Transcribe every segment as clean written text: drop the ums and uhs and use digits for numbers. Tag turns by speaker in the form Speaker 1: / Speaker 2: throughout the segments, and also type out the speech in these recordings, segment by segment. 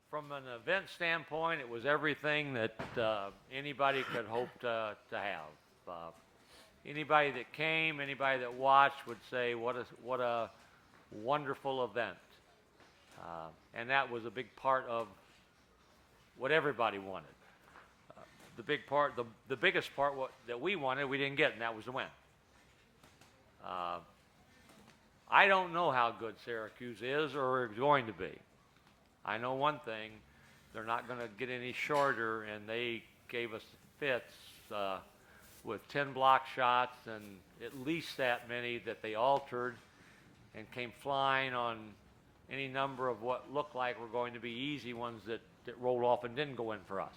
Speaker 1: from an event standpoint, it was everything that anybody could hope to have. Anybody that came, anybody that watched would say, what a wonderful event. And that was a big part of what everybody wanted. The biggest part that we wanted, we didn't get, and that was the win. I don't know how good Syracuse is or is going to be. I know one thing, they're not going to get any shorter, and they gave us fits with 10 block shots and at least that many that they altered and came flying on any number of what looked like were going to be easy ones that rolled off and didn't go in for us.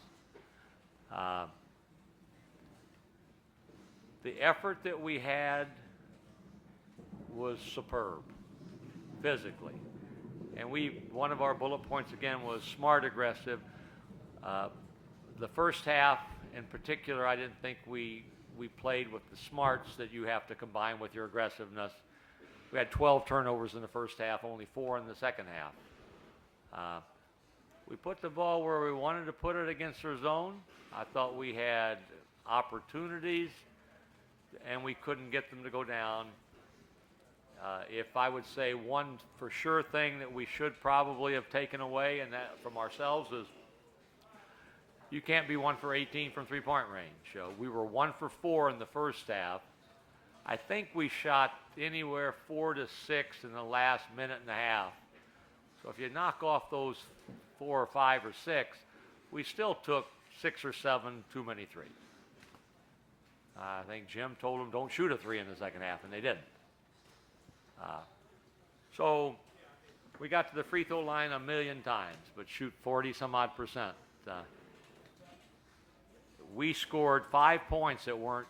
Speaker 1: The effort that we had was superb, physically. And one of our bullet points again was smart aggressive. The first half in particular, I didn't think we played with the smarts that you have to combine with your aggressiveness. We had 12 turnovers in the first half, only 4 in the second half. We put the ball where we wanted to put it against their zone. I thought we had opportunities, and we couldn't get them to go down. If I would say one for sure thing that we should probably have taken away and that from ourselves is you can't be 1 for 18 from three-point range. We were 1 for 4 in the first half. I think we shot anywhere 4 to 6 in the last minute and a half. So if you knock off those 4 or 5 or 6, we still took 6 or 7 too many threes. I think Jim told them don't shoot a 3 in the second half, and they didn't. So we got to the free throw line a million times, but shoot 40-some-odd%. We scored 5 points that weren't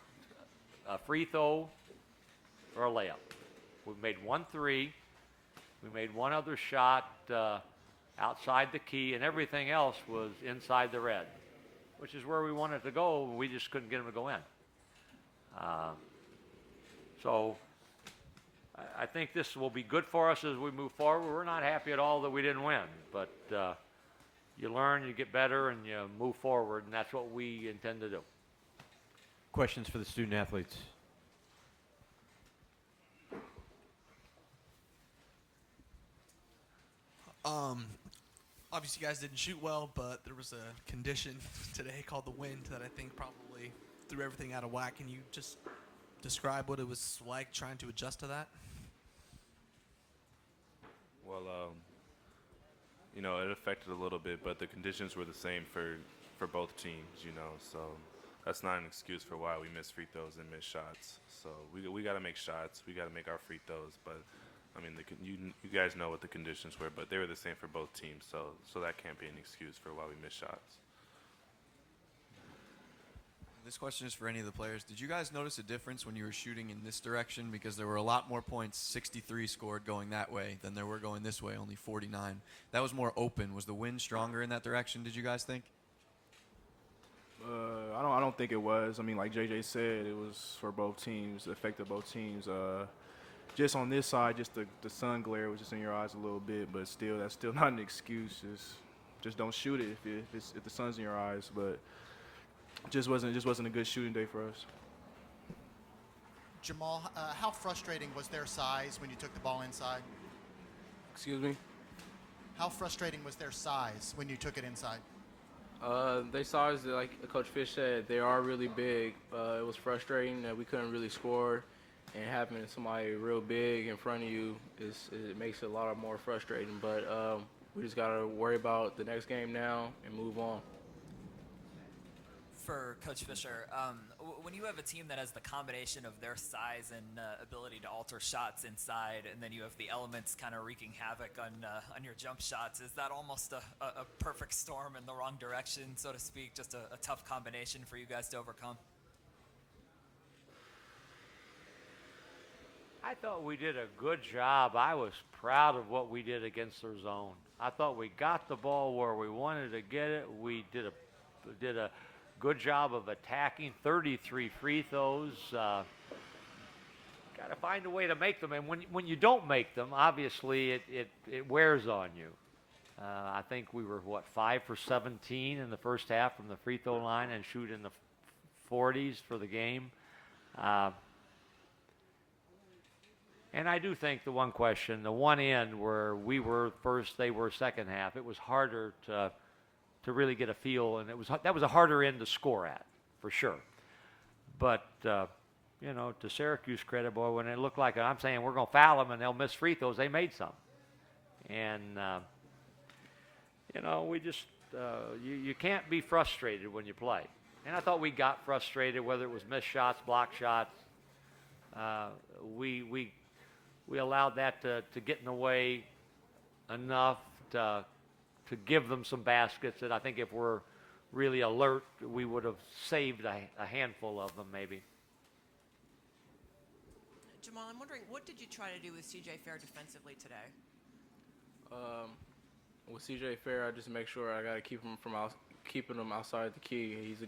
Speaker 1: a free throw or a layup. We made 1 3. We made 1 other shot outside the key, and everything else was inside the red, which is where we wanted to go. We just couldn't get them to go in. So I think this will be good for us as we move forward. We're not happy at all that we didn't win, but you learn, you get better, and you move forward, and that's what we intend to do.
Speaker 2: Questions for the student athletes?
Speaker 3: Obviously you guys didn't shoot well, but there was a condition today called the wind that I think probably threw everything out of whack. Can you just describe what it was like trying to adjust to that?
Speaker 4: Well, it affected a little bit, but the conditions were the same for both teams, so that's not an excuse for why we miss free throws and miss shots. So we got to make shots. We got to make our free throws, but I mean, you guys know what the conditions were, but they were the same for both teams, so that can't be an excuse for why we miss shots.
Speaker 5: This question is for any of the players. Did you guys notice a difference when you were shooting in this direction? Because there were a lot more points, 63 scored going that way than there were going this way, only 49. That was more open. Was the wind stronger in that direction, did you guys think?
Speaker 6: I don't think it was. I mean, like JJ said, it was for both teams. It affected both teams. Just on this side, just the sun glare was just in your eyes a little bit, but still, that's still not an excuse. Just don't shoot it if the sun's in your eyes. But just wasn't a good shooting day for us.
Speaker 7: Jamaal, how frustrating was their size when you took the ball inside?
Speaker 8: Excuse me?
Speaker 7: How frustrating was their size when you took it inside?
Speaker 8: Their size, like Coach Fish said, they are really big. It was frustrating that we couldn't really score, and having somebody real big in front of you it makes it a lot more frustrating. But we just got to worry about the next game now and move on.
Speaker 9: For Coach Fisher, when you have a team that has the combination of their size and ability to alter shots inside, and then you have the elements kind of wreaking havoc on your jump shots, is that almost a perfect storm in the wrong direction, so to speak, just a tough combination for you guys to overcome?
Speaker 1: I thought we did a good job. I was proud of what we did against their zone. I thought we got the ball where we wanted to get it. We did a good job of attacking. 33 free throws. Got to find a way to make them. And when you don't make them, obviously it wears on you. I think we were, 5 for 17 in the first half from the free throw line and shoot in the 40s for the game. And I do think the one question, the one end where we were first, they were second half, it was harder to really get a feel, and that was a harder end to score at, for sure. But, you know, to Syracuse credit, boy, when it looked like I'm saying we're going to foul them and they'll miss free throws, they made some. And, you know, we just, you can't be frustrated when you play. And I thought we got frustrated, whether it was missed shots, block shots. We allowed that to get in the way enough to give them some baskets that I think if we're really alert, we would have saved a handful of them maybe.
Speaker 10: Jamaal, I'm wondering, what did you try to do with C.J. Fair defensively today?
Speaker 8: With C.J. Fair, I just make sure I got to keeping him outside the key. He's a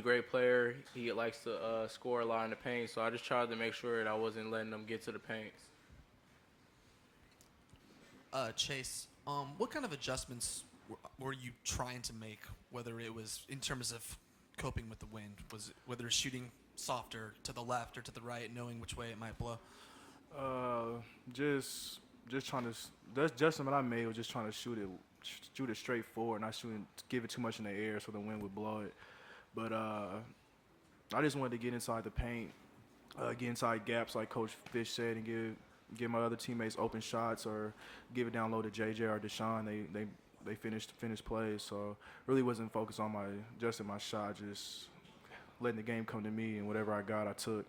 Speaker 8: great player. He likes to score a lot in the paint, so I just tried to make sure that I wasn't letting him get to the paint.
Speaker 3: Chase, what kind of adjustments were you trying to make, whether it was in terms of coping with the wind? Whether it's shooting softer to the left or to the right, knowing which way it might blow?
Speaker 6: Just trying to. The adjustment I made was just trying to shoot it straight forward, not give it too much in the air so the wind would blow it. But I just wanted to get inside the paint, get inside gaps like Coach Fish said, and give my other teammates open shots or give it down low to JJ or Deshaun. They finished plays, so really wasn't focused on adjusting my shot, just letting the game come to me, and whatever I got, I took.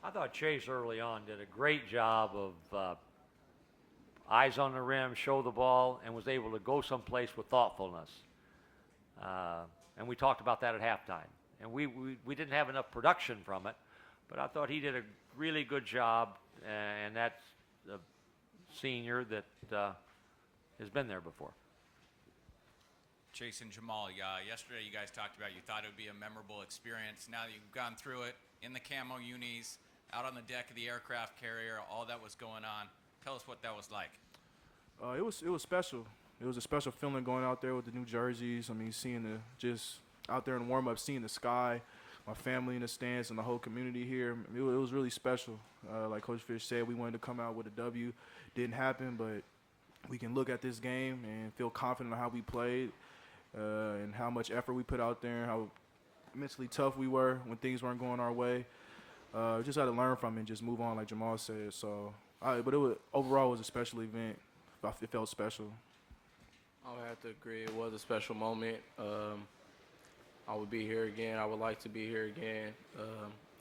Speaker 1: I thought Chase early on did a great job of eyes on the rim, show the ball, and was able to go someplace with thoughtfulness. And we talked about that at halftime. And we didn't have enough production from it, but I thought he did a really good job, and that's a senior that has been there before.
Speaker 11: Chase and Jamaal, yesterday you guys talked about you thought it would be a memorable experience. Now that you've gone through it, in the camo unis, out on the deck of the aircraft carrier, all that was going on. Tell us what that was like.
Speaker 6: It was special. It was a special feeling going out there with the new jerseys. I mean, just out there in warm-up, seeing the sky, my family in the stands, and the whole community here. It was really special. Like Coach Fish said, we wanted to come out with a W. Didn't happen, but we can look at this game and feel confident in how we played and how much effort we put out there and how mentally tough we were when things weren't going our way. We just had to learn from it and just move on, like Jamaal said. So, but overall it was a special event. It felt special.
Speaker 8: I would have to agree. It was a special moment. I would be here again. I would like to be here again.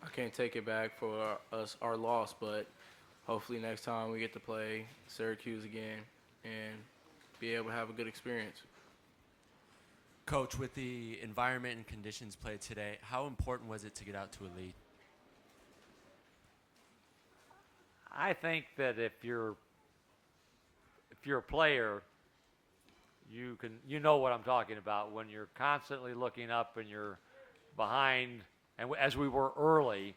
Speaker 8: I can't take it back for our loss, but hopefully next time we get to play Syracuse again and be able to have a good experience.
Speaker 12: Coach, with the environment and conditions played today, how important was it to get out to a lead?
Speaker 1: I think that if you're a player, you know what I'm talking about when you're constantly looking up and you're behind, and as we were early,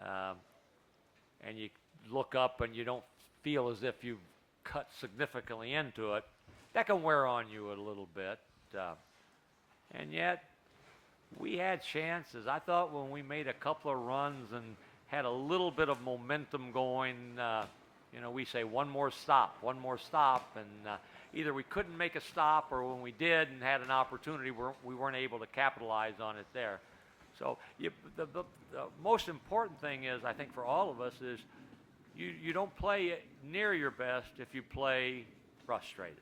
Speaker 1: and you look up and you don't feel as if you've cut significantly into it, that can wear on you a little bit. And yet, we had chances. I thought when we made a couple of runs and had a little bit of momentum going, we say one more stop, and either we couldn't make a stop or when we did and had an opportunity, we weren't able to capitalize on it there. So the most important thing is, I think for all of us, is you don't play near your best if you play frustrated.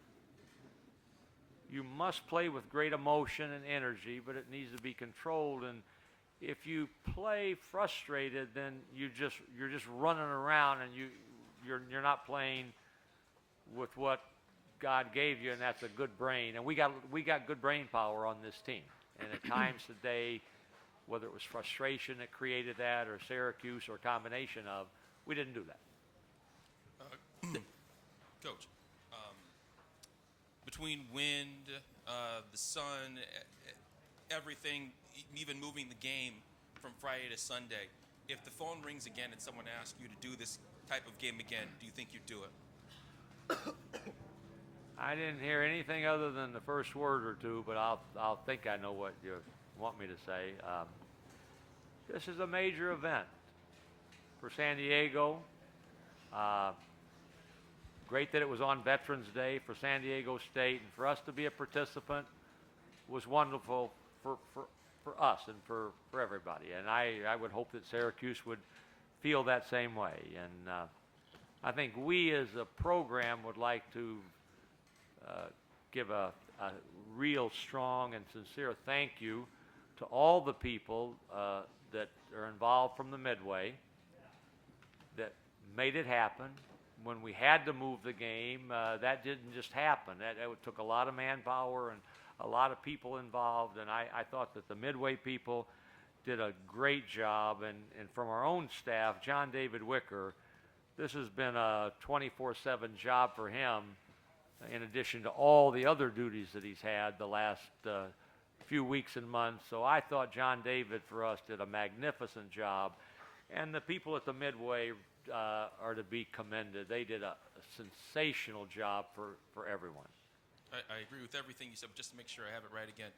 Speaker 1: You must play with great emotion and energy, but it needs to be controlled. And if you play frustrated, then you're just running around and you're not playing with what God gave you, and that's a good brain. And we got good brain power on this team. And at times today, whether it was frustration that created that or Syracuse or a combination of, we didn't do that.
Speaker 13: Coach, between wind, the sun, everything, even moving the game from Friday to Sunday, if the phone rings again and someone asks you to do this type of game again, do you think you'd do it?
Speaker 1: I didn't hear anything other than the first word or two, but I'll think I know what you want me to say. This is a major event for San Diego. Great that it was on Veterans Day for San Diego State, and for us to be a participant was wonderful for us and for everybody. And I would hope that Syracuse would feel that same way. And I think we as a program would like to give a real strong and sincere thank you to all the people that are involved from the Midway that made it happen. When we had to move the game, that didn't just happen. That took a lot of manpower and a lot of people involved, and I thought that the Midway people did a great job. And from our own staff, John David Wicker, this has been a 24/7 job for him, in addition to all the other duties that he's had the last few weeks and months. So I thought John David for us did a magnificent job, and the people at the Midway are to be commended. They did a sensational job for everyone.
Speaker 13: I agree with everything you said, but just to make sure I have it right again,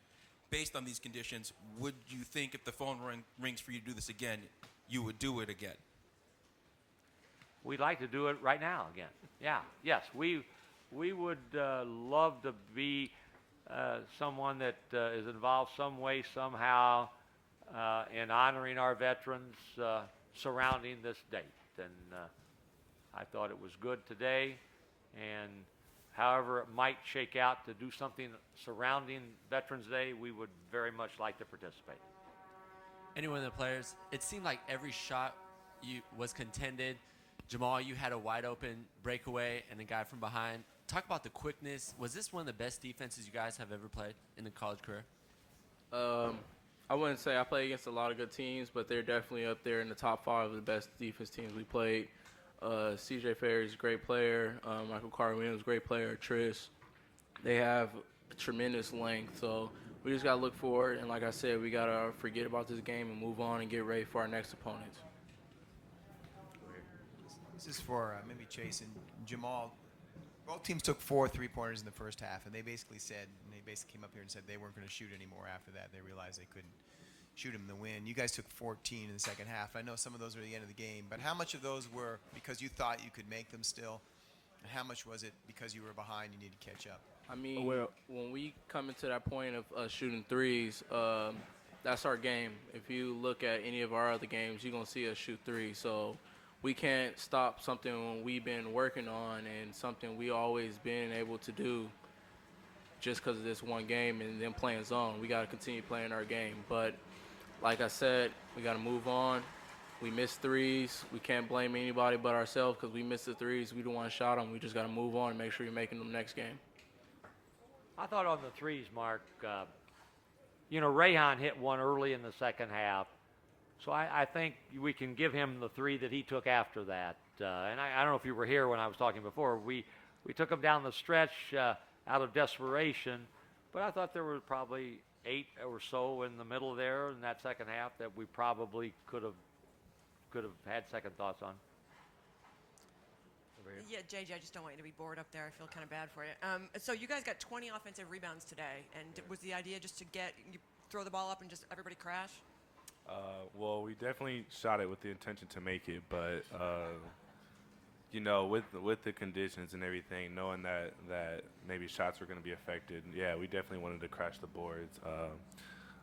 Speaker 13: based on these conditions, would you think if the phone rings for you to do this again, you would do it again?
Speaker 1: We'd like to do it right now again. Yeah, yes, we would love to be someone that is involved some way, somehow, in honoring our veterans surrounding this date. And I thought it was good today, and however it might shake out to do something surrounding Veterans Day, we would very much like to participate.
Speaker 12: Anyone of the players, it seemed like every shot was contended. Jamaal, you had a wide open breakaway and a guy from behind. Talk about the quickness. Was this one of the best defenses you guys have ever played in the college career?
Speaker 8: I wouldn't say I played against a lot of good teams, but they're definitely up there in the top 5 of the best defense teams we played. CJ Ferry's a great player. Michael Carter-Williams, great player. Tris. They have tremendous length, so we just got to look forward. And like I said, we got to forget about this game and move on and get ready for our next opponents.
Speaker 14: This is for maybe Chase and Jamaal. Both teams took 4 3-pointers in the first half, and they basically came up here and said they weren't going to shoot anymore after that. They realized they couldn't shoot them to win. You guys took 14 in the second half. I know some of those were at the end of the game, but how much of those were because you thought you could make them still, and how much was it because you were behind, you needed to catch up?
Speaker 8: I mean, when we come into that point of shooting threes, that's our game. If you look at any of our other games, you're going to see us shoot threes. So we can't stop something we've been working on and something we always been able to do just because of this one game and then playing zone. We got to continue playing our game. But like I said, we got to move on. We missed threes. We can't blame anybody but ourselves because we missed the threes. We don't want to shot them. We just got to move on and make sure you're making them next game.
Speaker 1: I thought on the threes, Mark, Rayhan hit one early in the second half. So I think we can give him the 3 that he took after that. And I don't know if you were here when I was talking before. We took him down the stretch out of desperation, but I thought there were probably 8 or so in the middle there in that second half that we probably could have had second thoughts on.
Speaker 10: Yeah, JJ, I just don't want you to be bored up there. I feel kind of bad for you. So you guys got 20 offensive rebounds today, and was the idea just to throw the ball up and just everybody crash?
Speaker 4: Well, we definitely shot it with the intention to make it, but with the conditions and everything, knowing that maybe shots were going to be affected, yeah, we definitely wanted to crash the boards.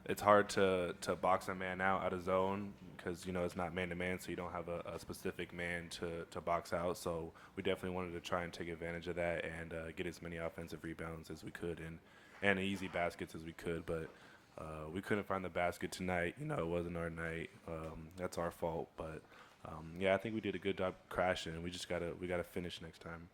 Speaker 4: It's hard to box a man out of zone because it's not man to man, so you don't have a specific man to box out. So we definitely wanted to try and take advantage of that and get as many offensive rebounds as we could and easy baskets as we could, but. We couldn't find the basket tonight. It wasn't our night. That's our fault. But, I think we did a good job crashing, and we gotta finish next time.